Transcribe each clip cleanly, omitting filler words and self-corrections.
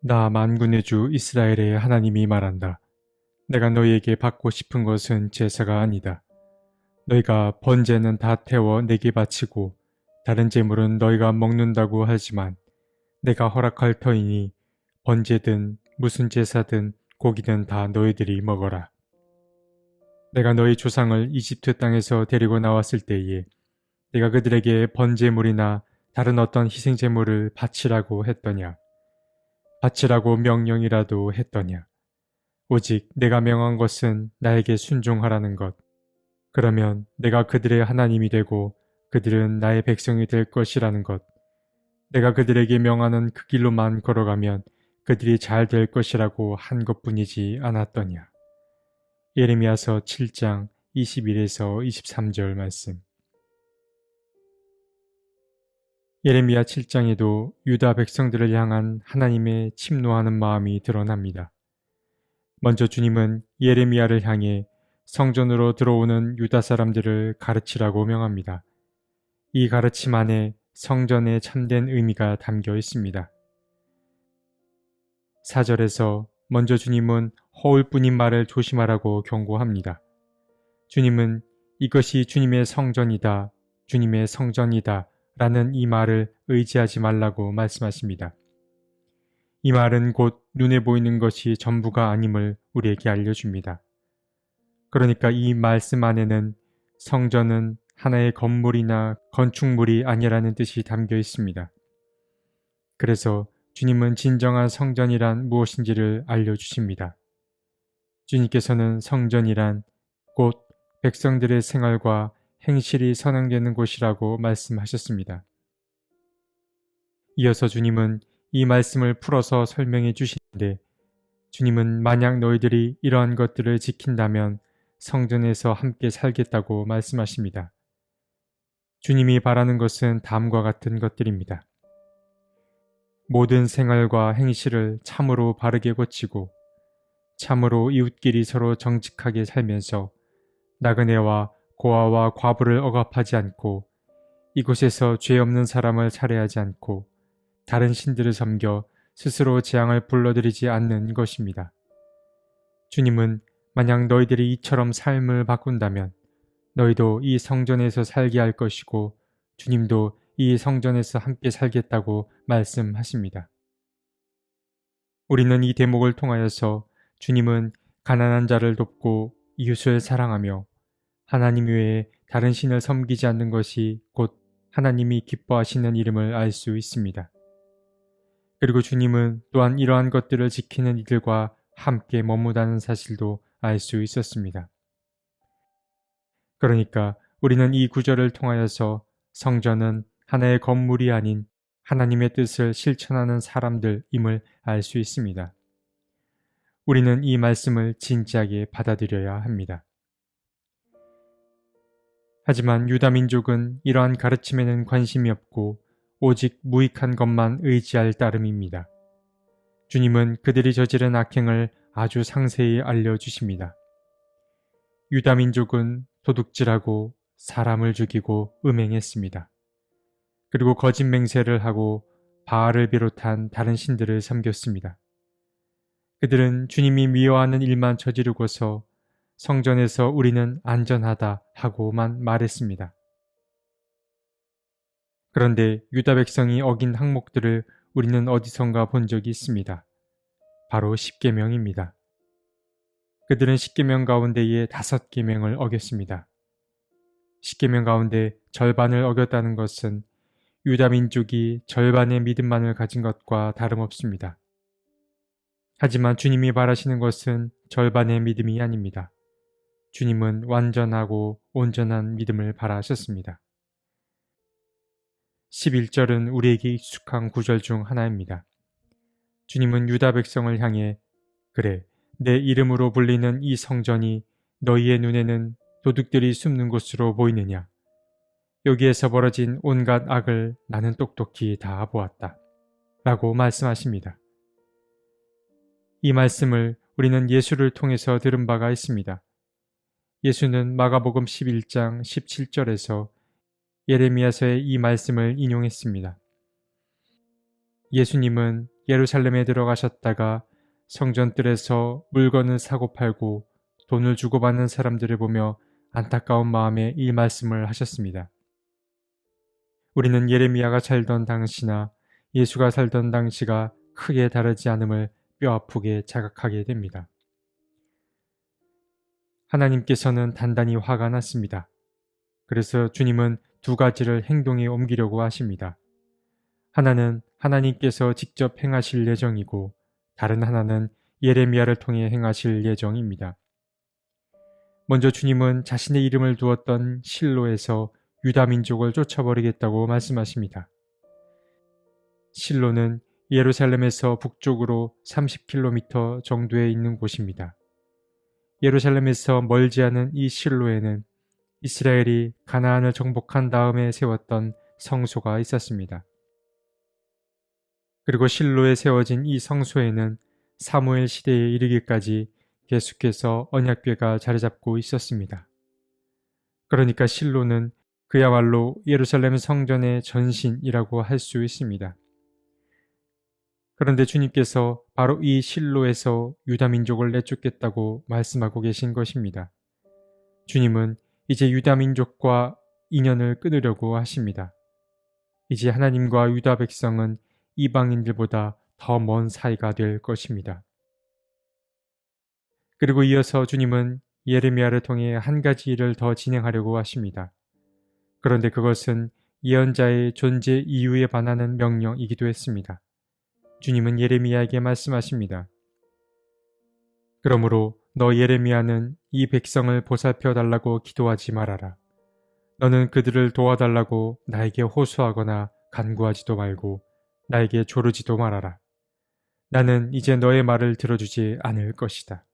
나 만군의 주 이스라엘의 하나님이 말한다. 내가 너희에게 받고 싶은 것은 제사가 아니다. 너희가 번제는 다 태워 내게 바치고 다른 제물은 너희가 먹는다고 하지만 내가 허락할 터이니 번제든 무슨 제사든 고기든 다 너희들이 먹어라. 내가 너희 조상을 이집트 땅에서 데리고 나왔을 때에 내가 그들에게 번제물이나 다른 어떤 희생제물을 바치라고 했더냐? 바치라고 명령이라도 했더냐? 오직 내가 명한 것은 나에게 순종하라는 것. 그러면 내가 그들의 하나님이 되고 그들은 나의 백성이 될 것이라는 것. 내가 그들에게 명하는 그 길로만 걸어가면 그들이 잘 될 것이라고 한 것뿐이지 않았더냐. 예레미야서 7장 21에서 23절 말씀. 예레미야 7장에도 유다 백성들을 향한 하나님의 침노하는 마음이 드러납니다. 먼저 주님은 예레미야를 향해 성전으로 들어오는 유다 사람들을 가르치라고 명합니다. 이 가르침 안에 성전의 참된 의미가 담겨 있습니다. 4절에서 먼저 주님은 허울뿐인 말을 조심하라고 경고합니다. 주님은 이것이 주님의 성전이다, 주님의 성전이다 라는 이 말을 의지하지 말라고 말씀하십니다. 이 말은 곧 눈에 보이는 것이 전부가 아님을 우리에게 알려줍니다. 그러니까 이 말씀 안에는 성전은 하나의 건물이나 건축물이 아니라는 뜻이 담겨 있습니다. 그래서 주님은 진정한 성전이란 무엇인지를 알려주십니다. 주님께서는 성전이란 곧 백성들의 생활과 행실이 선행되는 곳이라고 말씀하셨습니다. 이어서 주님은 이 말씀을 풀어서 설명해 주시는데 주님은 만약 너희들이 이러한 것들을 지킨다면 성전에서 함께 살겠다고 말씀하십니다. 주님이 바라는 것은 다음과 같은 것들입니다. 모든 생활과 행실을 참으로 바르게 고치고 참으로 이웃끼리 서로 정직하게 살면서 나그네와 고아와 과부를 억압하지 않고 이곳에서 죄 없는 사람을 살해하지 않고 다른 신들을 섬겨 스스로 재앙을 불러들이지 않는 것입니다. 주님은 만약 너희들이 이처럼 삶을 바꾼다면 너희도 이 성전에서 살게 할 것이고 주님도 이 성전에서 함께 살겠다고 말씀하십니다. 우리는 이 대목을 통하여서 주님은 가난한 자를 돕고 이웃을 사랑하며 하나님 외에 다른 신을 섬기지 않는 것이 곧 하나님이 기뻐하시는 이름을 알 수 있습니다. 그리고 주님은 또한 이러한 것들을 지키는 이들과 함께 머무다는 사실도 알 수 있었습니다. 그러니까 우리는 이 구절을 통하여서 성전은 하나의 건물이 아닌 하나님의 뜻을 실천하는 사람들임을 알 수 있습니다. 우리는 이 말씀을 진지하게 받아들여야 합니다. 하지만 유다 민족은 이러한 가르침에는 관심이 없고 오직 무익한 것만 의지할 따름입니다. 주님은 그들이 저지른 악행을 아주 상세히 알려주십니다. 유다 민족은 도둑질하고 사람을 죽이고 음행했습니다. 그리고 거짓 맹세를 하고 바알을 비롯한 다른 신들을 섬겼습니다. 그들은 주님이 미워하는 일만 저지르고서 성전에서 우리는 안전하다 하고만 말했습니다. 그런데 유다 백성이 어긴 항목들을 우리는 어디선가 본 적이 있습니다. 바로 십계명입니다. 그들은 십계명 가운데의 5계명을 어겼습니다. 십계명 가운데 절반을 어겼다는 것은 유다 민족이 절반의 믿음만을 가진 것과 다름없습니다. 하지만 주님이 바라시는 것은 절반의 믿음이 아닙니다. 주님은 완전하고 온전한 믿음을 바라셨습니다. 11절은 우리에게 익숙한 구절 중 하나입니다. 주님은 유다 백성을 향해 그래, 내 이름으로 불리는 이 성전이 너희의 눈에는 도둑들이 숨는 곳으로 보이느냐? 여기에서 벌어진 온갖 악을 나는 똑똑히 다 보았다. 라고 말씀하십니다. 이 말씀을 우리는 예수를 통해서 들은 바가 있습니다. 예수는 마가복음 11장 17절에서 예레미야서의 이 말씀을 인용했습니다. 예수님은 예루살렘에 들어가셨다가 성전뜰에서 물건을 사고 팔고 돈을 주고받는 사람들을 보며 안타까운 마음에 이 말씀을 하셨습니다. 우리는 예레미야가 살던 당시나 예수가 살던 당시가 크게 다르지 않음을 뼈아프게 자각하게 됩니다. 하나님께서는 단단히 화가 났습니다. 그래서 주님은 두 가지를 행동에 옮기려고 하십니다. 하나는 하나님께서 직접 행하실 예정이고 다른 하나는 예레미야를 통해 행하실 예정입니다. 먼저 주님은 자신의 이름을 두었던 실로에서 유다 민족을 쫓아버리겠다고 말씀하십니다. 실로는 예루살렘에서 북쪽으로 30km 정도에 있는 곳입니다. 예루살렘에서 멀지 않은 이 실로에는 이스라엘이 가나안을 정복한 다음에 세웠던 성소가 있었습니다. 그리고 실로에 세워진 이 성소에는 사무엘 시대에 이르기까지 계속해서 언약궤가 자리 잡고 있었습니다. 그러니까 실로는 그야말로 예루살렘 성전의 전신이라고 할 수 있습니다. 그런데 주님께서 바로 이 실로에서 유다 민족을 내쫓겠다고 말씀하고 계신 것입니다. 주님은 이제 유다 민족과 인연을 끊으려고 하십니다. 이제 하나님과 유다 백성은 이방인들보다 더 먼 사이가 될 것입니다. 그리고 이어서 주님은 예레미야를 통해 한 가지 일을 더 진행하려고 하십니다. 그런데 그것은 예언자의 존재 이유에 반하는 명령이기도 했습니다. 주님은 예레미야에게 말씀하십니다. 그러므로 너 예레미야는 이 백성을 보살펴 달라고 기도하지 말아라. 너는 그들을 도와달라고 나에게 호소하거나 간구하지도 말고 나에게 조르지도 말아라. 나는 이제 너의 말을 들어주지 않을 것이다.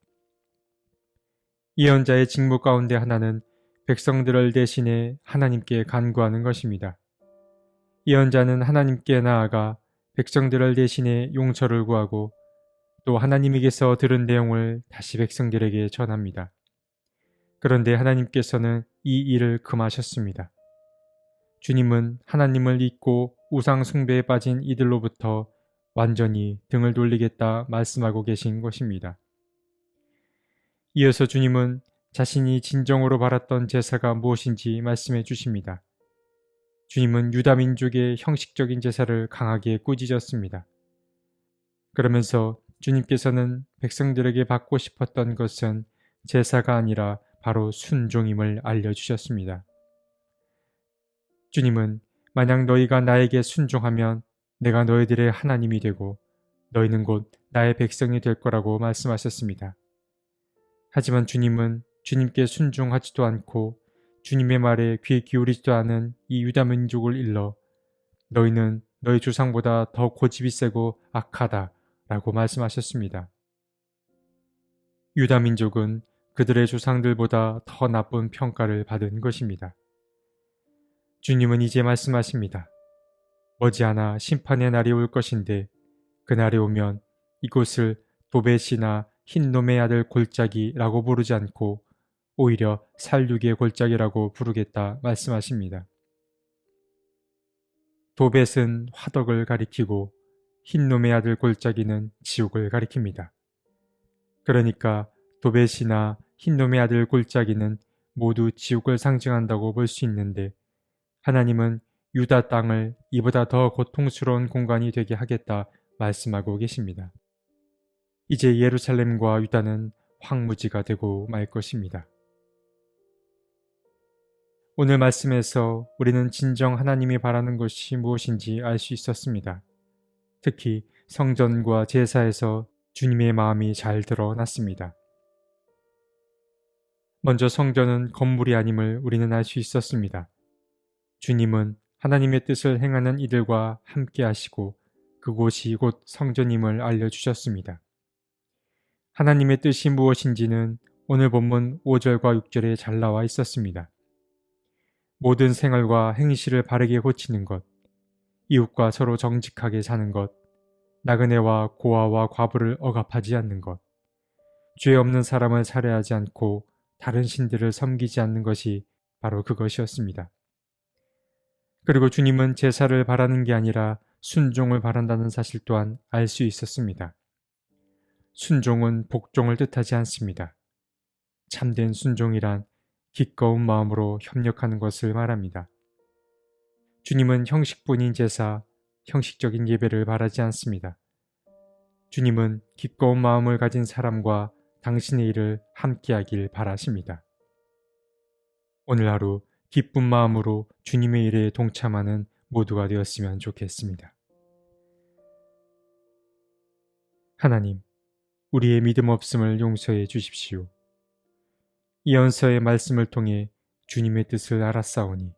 예언자의 직무 가운데 하나는 백성들을 대신해 하나님께 간구하는 것입니다. 예언자는 하나님께 나아가 백성들을 대신해 용서를 구하고 또 하나님에게서 들은 내용을 다시 백성들에게 전합니다. 그런데 하나님께서는 이 일을 금하셨습니다. 주님은 하나님을 잊고 우상 숭배에 빠진 이들로부터 완전히 등을 돌리겠다 말씀하고 계신 것입니다. 이어서 주님은 자신이 진정으로 바랐던 제사가 무엇인지 말씀해 주십니다. 주님은 유다 민족의 형식적인 제사를 강하게 꾸짖었습니다. 그러면서 주님께서는 백성들에게 받고 싶었던 것은 제사가 아니라 바로 순종임을 알려주셨습니다. 주님은 만약 너희가 나에게 순종하면 내가 너희들의 하나님이 되고 너희는 곧 나의 백성이 될 거라고 말씀하셨습니다. 하지만 주님은 주님께 순종하지도 않고 주님의 말에 귀 기울이지도 않은 이 유다 민족을 일러 너희는 너희 조상보다 더 고집이 세고 악하다 라고 말씀하셨습니다. 유다 민족은 그들의 조상들보다 더 나쁜 평가를 받은 것입니다. 주님은 이제 말씀하십니다. 머지않아 심판의 날이 올 것인데 그날이 오면 이곳을 도벳이나 흰놈의 아들 골짜기라고 부르지 않고 오히려 살육의 골짜기라고 부르겠다 말씀하십니다. 도벳은 화덕을 가리키고 흰놈의 아들 골짜기는 지옥을 가리킵니다. 그러니까 도벳이나 흰놈의 아들 골짜기는 모두 지옥을 상징한다고 볼 수 있는데 하나님은 유다 땅을 이보다 더 고통스러운 공간이 되게 하겠다 말씀하고 계십니다. 이제 예루살렘과 유다는 황무지가 되고 말 것입니다. 오늘 말씀에서 우리는 진정 하나님이 바라는 것이 무엇인지 알 수 있었습니다. 특히 성전과 제사에서 주님의 마음이 잘 드러났습니다. 먼저 성전은 건물이 아님을 우리는 알 수 있었습니다. 주님은 하나님의 뜻을 행하는 이들과 함께 하시고 그곳이 곧 성전임을 알려주셨습니다. 하나님의 뜻이 무엇인지는 오늘 본문 5절과 6절에 잘 나와 있었습니다. 모든 생활과 행실을 바르게 고치는 것, 이웃과 서로 정직하게 사는 것, 나그네와 고아와 과부를 억압하지 않는 것, 죄 없는 사람을 살해하지 않고 다른 신들을 섬기지 않는 것이 바로 그것이었습니다. 그리고 주님은 제사를 바라는 게 아니라 순종을 바란다는 사실 또한 알 수 있었습니다. 순종은 복종을 뜻하지 않습니다. 참된 순종이란 기꺼운 마음으로 협력하는 것을 말합니다. 주님은 형식뿐인 제사, 형식적인 예배를 바라지 않습니다. 주님은 기꺼운 마음을 가진 사람과 당신의 일을 함께하길 바라십니다. 오늘 하루 기쁜 마음으로 주님의 일에 동참하는 모두가 되었으면 좋겠습니다. 하나님, 우리의 믿음 없음을 용서해 주십시오. 이 연서의 말씀을 통해 주님의 뜻을 알았사오니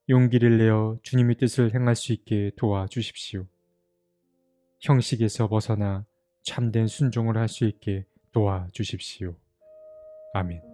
용기를 내어 주님의 뜻을 행할 수 있게 도와주십시오. 형식에서 벗어나 참된 순종을 할 수 있게 도와주십시오. 아멘.